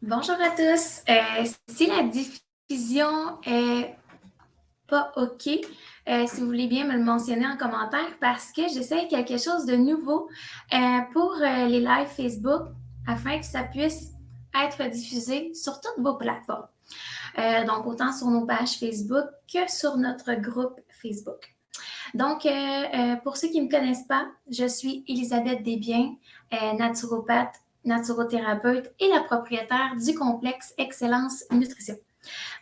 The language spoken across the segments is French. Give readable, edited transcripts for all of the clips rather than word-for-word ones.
Bonjour à tous. Si la diffusion est pas OK, si vous voulez bien me le mentionner en commentaire parce que j'essaie quelque chose de nouveau pour les lives Facebook afin que ça puisse être diffusé sur toutes vos plateformes. Donc, autant sur nos pages Facebook que sur notre groupe Facebook. Donc, pour ceux qui ne me connaissent pas, je suis Elisabeth Desbiens, naturopathe, naturothérapeute et la propriétaire du complexe Excellence Nutrition.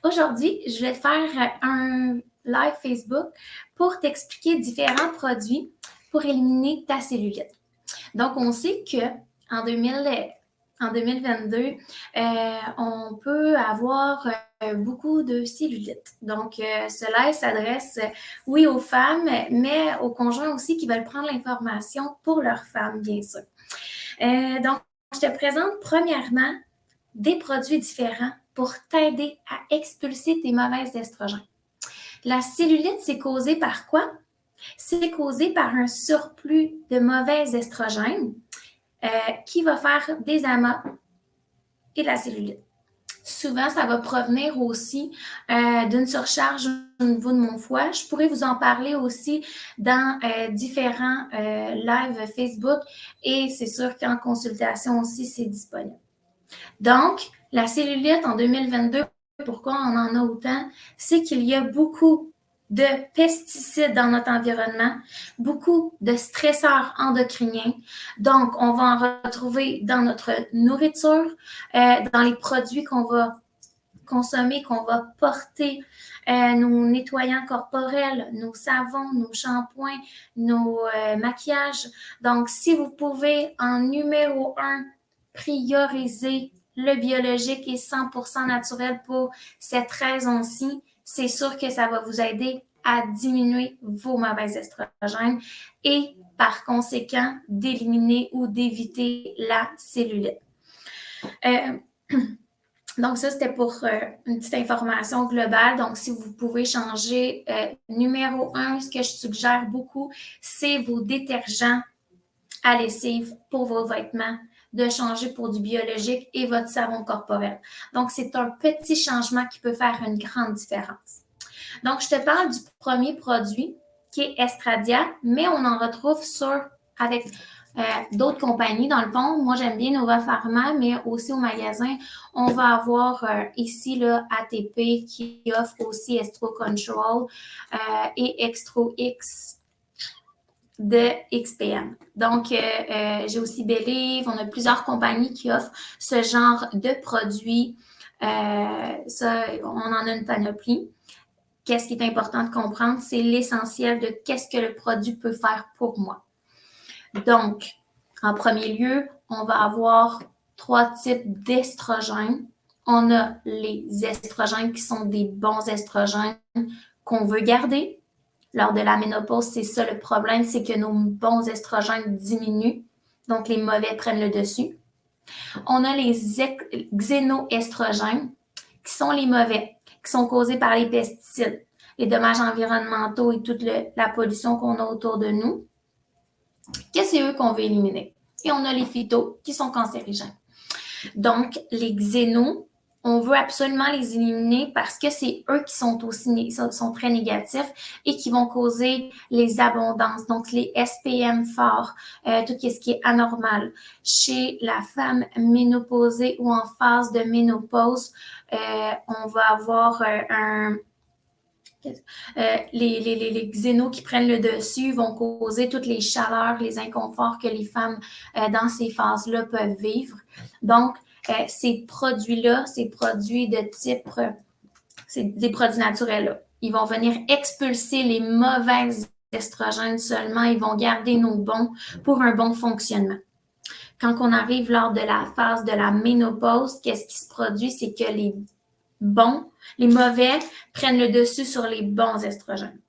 Aujourd'hui, je vais faire un live Facebook pour t'expliquer différents produits pour éliminer ta cellulite. Donc, on sait que en 2022, on peut avoir beaucoup de cellulite. Donc, cela s'adresse, oui, aux femmes, mais aux conjoints aussi qui veulent prendre l'information pour leurs femmes, bien sûr. Donc, je te présente premièrement des produits différents pour t'aider à expulser tes mauvais estrogènes. La cellulite, c'est causé par quoi? C'est causé par un surplus de mauvais estrogènes qui va faire des amas et de la cellulite. Souvent, ça va provenir aussi d'une surcharge au niveau de mon foie. Je pourrais vous en parler aussi dans différents lives Facebook et c'est sûr qu'en consultation aussi, c'est disponible. Donc, la cellulite en 2022, pourquoi on en a autant? C'est qu'il y a beaucoup de pesticides dans notre environnement, beaucoup de stresseurs endocriniens. Donc, on va en retrouver dans notre nourriture, dans les produits qu'on va consommer, qu'on va porter, nos nettoyants corporels, nos savons, nos shampoings, nos maquillages. Donc, si vous pouvez en numéro 1 prioriser le biologique et 100% naturel pour cette raison-ci, c'est sûr que ça va vous aider à diminuer vos mauvais estrogènes et par conséquent d'éliminer ou d'éviter la cellulite. Donc, ça, c'était pour une petite information globale. Donc, si vous pouvez changer, numéro 1, ce que je suggère beaucoup, c'est vos détergents à lessive pour vos vêtements, de changer pour du biologique et votre savon corporel. Donc, c'est un petit changement qui peut faire une grande différence. Donc, je te parle du premier produit qui est Estradia, mais on en retrouve avec d'autres compagnies. Dans le fond, moi, j'aime bien Nova Pharma, mais aussi au magasin, on va avoir ici là, ATP qui offre aussi Estro Control et Extro X de XPM. Donc, j'ai aussi Believe. On a plusieurs compagnies qui offrent ce genre de produits. Ça, on en a une panoplie. Qu'est-ce qui est important de comprendre? C'est l'essentiel de qu'est-ce que le produit peut faire pour moi. Donc, en premier lieu, on va avoir 3 types d'estrogènes. On a les estrogènes qui sont des bons estrogènes qu'on veut garder. Lors de la ménopause, c'est ça le problème, c'est que nos bons estrogènes diminuent, donc les mauvais prennent le dessus. On a les xénoestrogènes, qui sont les mauvais, qui sont causés par les pesticides, les dommages environnementaux et toute la pollution qu'on a autour de nous, que c'est eux qu'on veut éliminer. Et on a les phytos, qui sont cancérigènes. Donc, les xénos, on veut absolument les éliminer parce que c'est eux qui sont aussi sont très négatifs et qui vont causer les abondances, donc les SPM forts, tout ce qui est anormal. Chez la femme ménopausée ou en phase de ménopause, on va avoir les xénos qui prennent le dessus vont causer toutes les chaleurs, les inconforts que les femmes dans ces phases-là peuvent vivre. Donc, ces produits-là, ces produits de type, c'est des produits naturels-là. Ils vont venir expulser les mauvais estrogènes seulement. Ils vont garder nos bons pour un bon fonctionnement. Quand on arrive lors de la phase de la ménopause, qu'est-ce qui se produit? C'est que les mauvais prennent le dessus sur les bons estrogènes.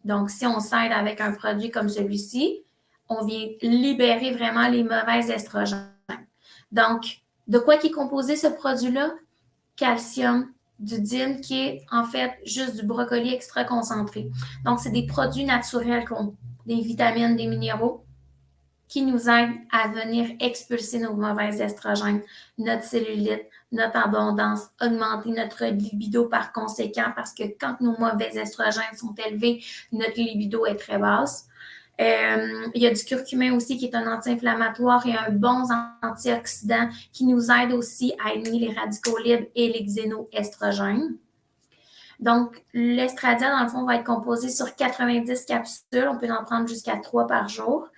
Donc, si on s'aide avec un produit comme celui-ci, on vient libérer vraiment les mauvais estrogènes. Donc, de quoi est composé ce produit-là? Calcium, du DIM, qui est en fait juste du brocoli extra concentré. Donc, c'est des produits naturels, des vitamines, des minéraux qui nous aide à venir expulser nos mauvais estrogènes, notre cellulite, notre abondance, augmenter notre libido par conséquent, parce que quand nos mauvais estrogènes sont élevés, notre libido est très basse. Il y a du curcumin aussi qui est un anti-inflammatoire et un bon antioxydant qui nous aide aussi à éliminer les radicaux libres et les xénoestrogènes. Donc, l'estradiol, dans le fond, va être composé sur 90 capsules. On peut en prendre jusqu'à 3 par jour.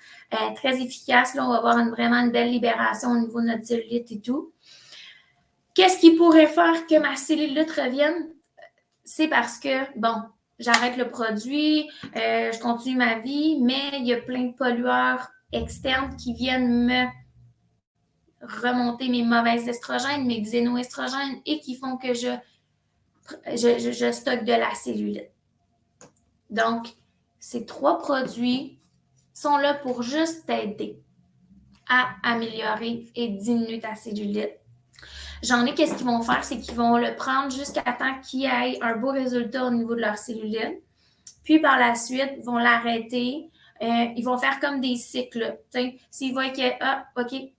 Très efficace. Là, on va avoir vraiment une belle libération au niveau de notre cellulite et tout. Qu'est-ce qui pourrait faire que ma cellulite revienne? C'est parce que, bon, j'arrête le produit, je continue ma vie, mais il y a plein de pollueurs externes qui viennent me remonter mes mauvais estrogènes, mes xénoestrogènes et qui font que je stocke de la cellulite. Donc, ces 3 produits sont là pour juste t'aider à améliorer et diminuer ta cellulite. J'en ai, qu'est-ce qu'ils vont faire? C'est qu'ils vont le prendre jusqu'à temps qu'ils aient un beau résultat au niveau de leur cellulite. Puis, par la suite, ils vont l'arrêter. Ils vont faire comme des cycles. S'ils voient que, OK,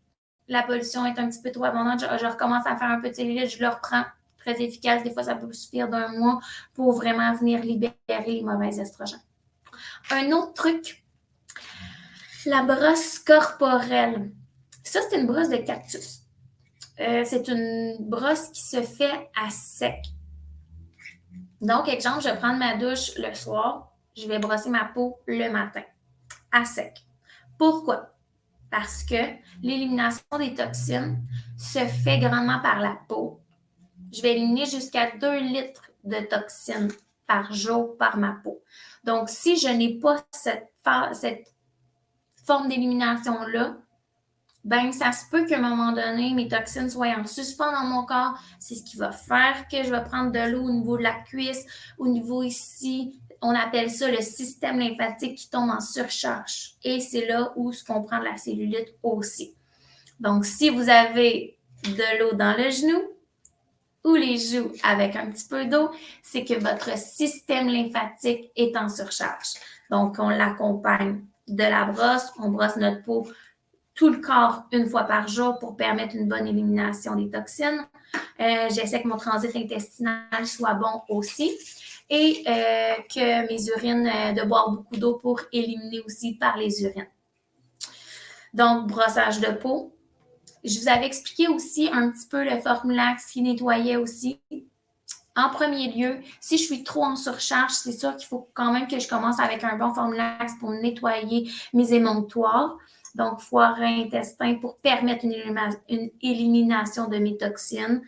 la pollution est un petit peu trop abondante, je recommence à faire un peu de cellulite, je le reprends. Très efficace. Des fois, ça peut suffire d'un mois pour vraiment venir libérer les mauvais estrogènes. Un autre truc, la brosse corporelle. Ça, c'est une brosse de cactus. C'est une brosse qui se fait à sec. Donc, exemple, je vais prendre ma douche le soir, je vais brosser ma peau le matin, à sec. Pourquoi? Parce que l'élimination des toxines se fait grandement par la peau. Je vais éliminer jusqu'à 2 litres de toxines par jour par ma peau. Donc, si je n'ai pas cette forme d'élimination-là, ben ça se peut qu'à un moment donné, mes toxines soient en suspens dans mon corps. C'est ce qui va faire que je vais prendre de l'eau au niveau de la cuisse, au niveau ici. On appelle ça le système lymphatique qui tombe en surcharge. Et c'est là où se comprend la cellulite aussi. Donc, si vous avez de l'eau dans le genou ou les joues avec un petit peu d'eau, c'est que votre système lymphatique est en surcharge. Donc, on l'accompagne de la brosse. On brosse notre peau tout le corps une fois par jour pour permettre une bonne élimination des toxines. J'essaie que mon transit intestinal soit bon aussi et que mes urines, de boire beaucoup d'eau pour éliminer aussi par les urines. Donc, brossage de peau. Je vous avais expliqué aussi un petit peu le Formulax qui nettoyait aussi. En premier lieu, si je suis trop en surcharge, c'est sûr qu'il faut quand même que je commence avec un bon Formulax pour nettoyer mes émonctoires. Donc, foie, rein, intestin, pour permettre une élimination de mes toxines.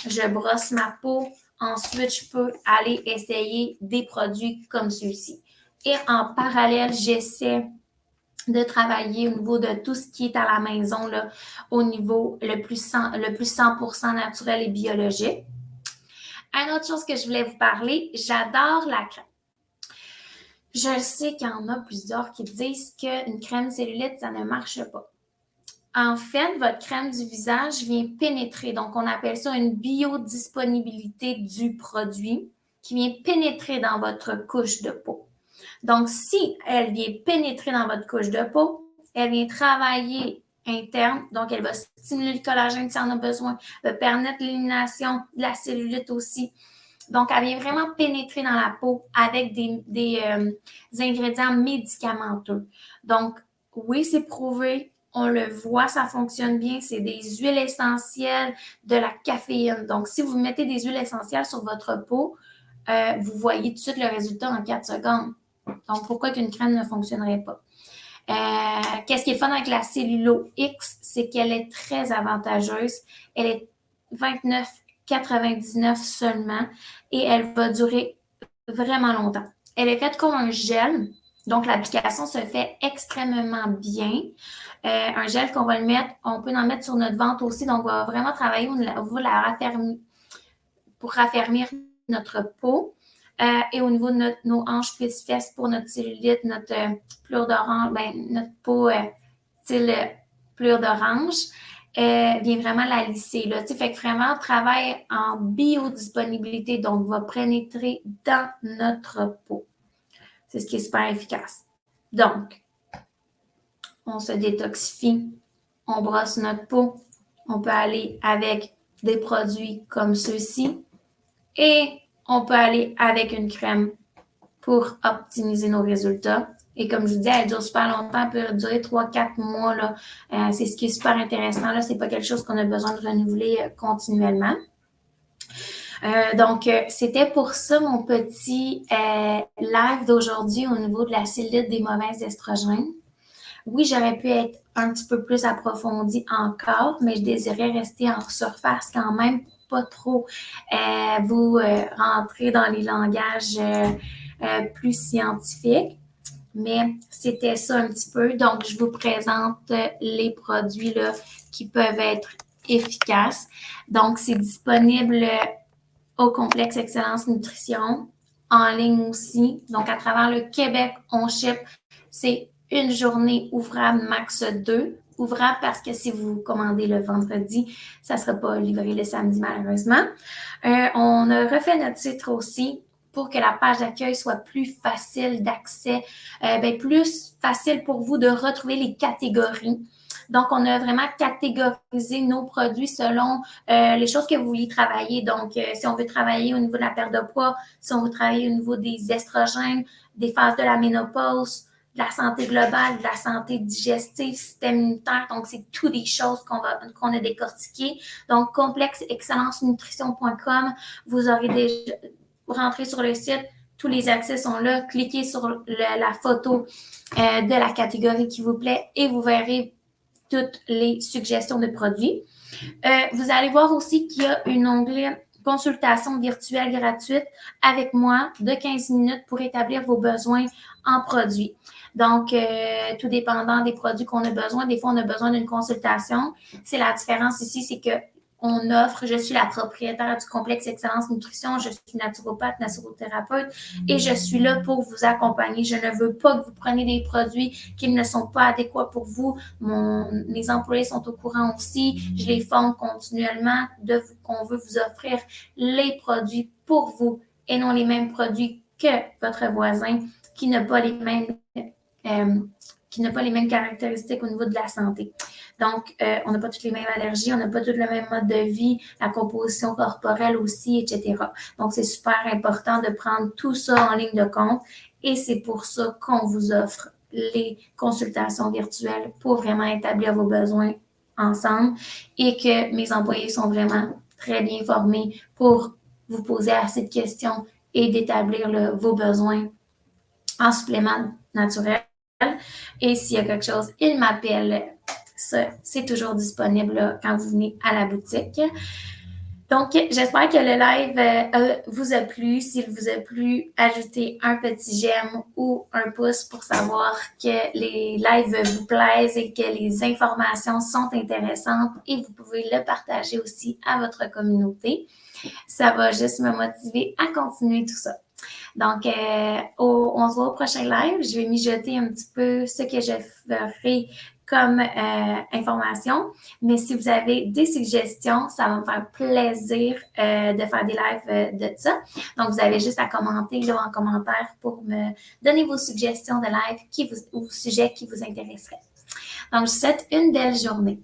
Je brosse ma peau. Ensuite, je peux aller essayer des produits comme ceux-ci. Et en parallèle, j'essaie de travailler au niveau de tout ce qui est à la maison, là, au niveau le plus 100% naturel et biologique. Une autre chose que je voulais vous parler, j'adore la crème. Je sais qu'il y en a plusieurs qui disent qu'une crème cellulite, ça ne marche pas. En fait, votre crème du visage vient pénétrer. Donc, on appelle ça une biodisponibilité du produit qui vient pénétrer dans votre couche de peau. Donc, si elle vient pénétrer dans votre couche de peau, elle vient travailler interne. Donc, elle va stimuler le collagène si on a besoin, va permettre l'élimination de la cellulite aussi. Donc, elle vient vraiment pénétrer dans la peau avec des ingrédients médicamenteux. Donc, oui, c'est prouvé. On le voit, ça fonctionne bien. C'est des huiles essentielles, de la caféine. Donc, si vous mettez des huiles essentielles sur votre peau, vous voyez tout de suite le résultat en 4 secondes. Donc, pourquoi qu'une crème ne fonctionnerait pas? Qu'est-ce qui est le fun avec la Cellulo X? C'est qu'elle est très avantageuse. Elle est 29,99 seulement et elle va durer vraiment longtemps. Elle est faite comme un gel, donc l'application se fait extrêmement bien. Un gel qu'on va le mettre, on peut en mettre sur notre ventre aussi, donc on va vraiment travailler pour raffermir notre peau. Et au niveau de nos hanches, cuisses, fesses pour notre cellulite, notre pelure d'orange, notre peau style pelure d'orange, vient vraiment la lisser. Là. Fait que vraiment, travaille en biodisponibilité, donc va pénétrer dans notre peau. C'est ce qui est super efficace. Donc, on se détoxifie, on brosse notre peau. On peut aller avec des produits comme ceux-ci et on peut aller avec une crème pour optimiser nos résultats. Et comme je vous dis, elle dure super longtemps, elle peut durer 3-4 mois. Là. C'est ce qui est super intéressant. Là. C'est pas quelque chose qu'on a besoin de renouveler continuellement. Donc, c'était pour ça mon petit live d'aujourd'hui au niveau de la cellulite des mauvais estrogènes. Oui, j'aurais pu être un petit peu plus approfondie encore, mais je désirais rester en surface quand même, pas trop vous rentrer dans les langages plus scientifiques. Mais c'était ça un petit peu. Donc, je vous présente les produits là, qui peuvent être efficaces. Donc, c'est disponible au complexe Excellence Nutrition, en ligne aussi. Donc, à travers le Québec, on ship. C'est une journée ouvrable, max 2. Ouvrable parce que si vous commandez le vendredi, ça ne sera pas livré le samedi, malheureusement. On a refait notre titre aussi pour que la page d'accueil soit plus facile d'accès, plus facile pour vous de retrouver les catégories. Donc, on a vraiment catégorisé nos produits selon les choses que vous vouliez travailler. Donc, si on veut travailler au niveau de la perte de poids, si on veut travailler au niveau des estrogènes, des phases de la ménopause, de la santé globale, de la santé digestive, système immunitaire. Donc, c'est toutes des choses qu'on a décortiquées. Donc, complexexcellencenutrition.com, vous aurez déjà rentré sur le site. Tous les accès sont là. Cliquez sur la photo de la catégorie qui vous plaît et vous verrez toutes les suggestions de produits. Vous allez voir aussi qu'il y a un onglet consultation virtuelle gratuite avec moi de 15 minutes pour établir vos besoins en produits. Donc, tout dépendant des produits qu'on a besoin, des fois, on a besoin d'une consultation. C'est la différence ici, c'est que on offre, je suis la propriétaire du complexe Excellence Nutrition, je suis naturopathe, naturothérapeute et je suis là pour vous accompagner. Je ne veux pas que vous preniez des produits qui ne sont pas adéquats pour vous. Mes employés sont au courant aussi. Je les forme continuellement qu'on veut vous offrir les produits pour vous et non les mêmes produits que votre voisin qui n'a pas les mêmes caractéristiques au niveau de la santé. Donc, on n'a pas toutes les mêmes allergies, on n'a pas tout le même mode de vie, la composition corporelle aussi, etc. Donc, c'est super important de prendre tout ça en ligne de compte et c'est pour ça qu'on vous offre les consultations virtuelles pour vraiment établir vos besoins ensemble et que mes employés sont vraiment très bien formés pour vous poser assez de questions et d'établir vos besoins en supplément naturel. Et s'il y a quelque chose, ils m'appellent. Ça, c'est toujours disponible là, quand vous venez à la boutique. Donc, j'espère que le live vous a plu. S'il vous a plu, ajoutez un petit j'aime ou un pouce pour savoir que les lives vous plaisent et que les informations sont intéressantes et vous pouvez le partager aussi à votre communauté. Ça va juste me motiver à continuer tout ça. Donc, on se voit au prochain live. Je vais mijoter un petit peu ce que je ferai comme information. Mais si vous avez des suggestions, ça va me faire plaisir de faire des lives de ça. Donc, vous avez juste à commenter là, en commentaire pour me donner vos suggestions de live ou sujets qui vous intéresseraient. Donc, je vous souhaite une belle journée.